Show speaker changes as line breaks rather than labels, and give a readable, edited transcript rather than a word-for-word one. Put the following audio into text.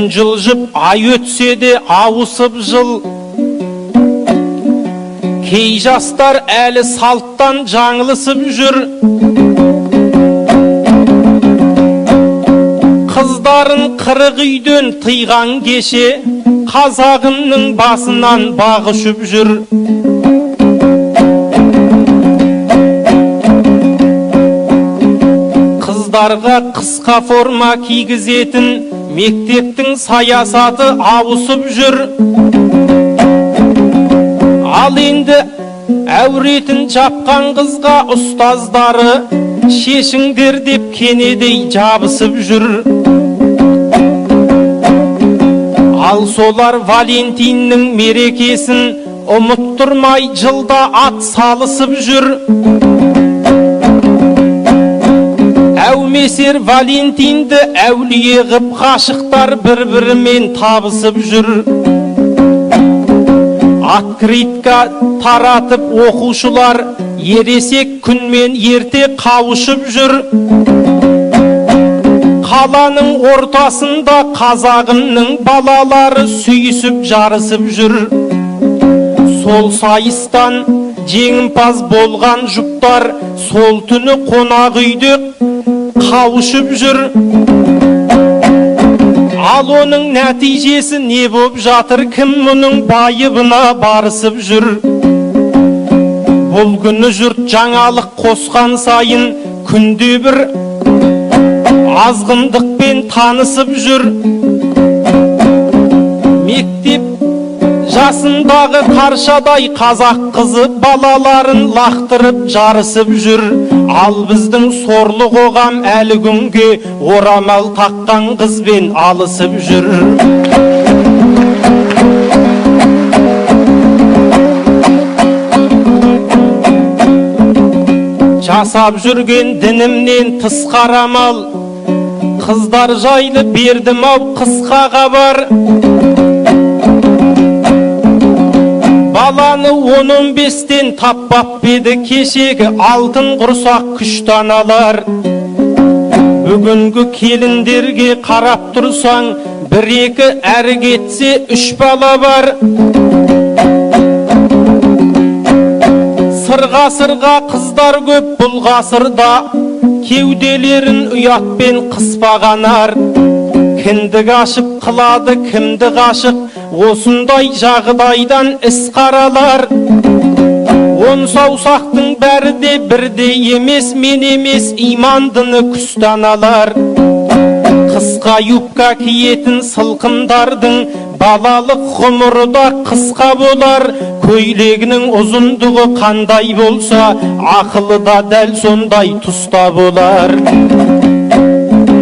Күн жылжып, ай өтсе де ауысып жыл. Кей жастар әлі салттан жаңылысып жүр. Қыздарын қырық үйден тыйған кеше, қазағымның басынан бағы ұшып жүр. Қыздарға қысқа форма кигізетін мектептің саясаты ауысып жүр. Ал енді әуретін жапқан қызға ұстаздары шешіңдер деп кенедей жабысып жүр. Ал солар Валентиннің мерекесін ұмыттырмай жылда ат салысып жүр. Әумесер Валентинді әулие ғып ғашықтар бір-бірімен табысып жүр. Откритка таратып оқушылар ересек күнмен ерте қауышып жүр. Қаланың ортасында қазағымның балалары сүйісіп жарысып жүр. Сол сайыстан жеңімпаз болған жұптар сол түні қонақ үйде қауышып жүр. Ал оның нәтижесі не боп жатыр, кім мұның байыбына барысып жүр. Бұл күні жұрт жаңалық қосқан сайын күнде бір азғындықпен танысып жүр. Мектеп жасындағы қаршадай қазақ қызы балаларын лақтырып жарысып жүр. Ал біздің сорлы қоғам әлі күнге орамал таққан қызбен алысып жүр. Жасап жүрген дінімнен тыс қарамал, қыздар жайлы бердім ау қысқа хабар. Баланы 10-15-тен таппап беді кешегі алтын құрсақ күштан алар. Бүгінгі келіндерге қарап тұрсаң, бір-екі әрі кетсе 3 бала бар. Сырға қыздар көп бұл ғасырда, кеуделерін ұятпен қыспағанар. Кіндік ашып қылады кімді ғашық, осындай жағдайдан іс қаралар. 10 саусақтың бәрі де бірдей емес, мен емес, имандыны күстан алар. Қысқа юбка киетін сылқымдардың балалық ғұмыры да қысқа болар. Көйлегінің ұзындығы қандай болса, ақылы да дәл сондай тұста болар.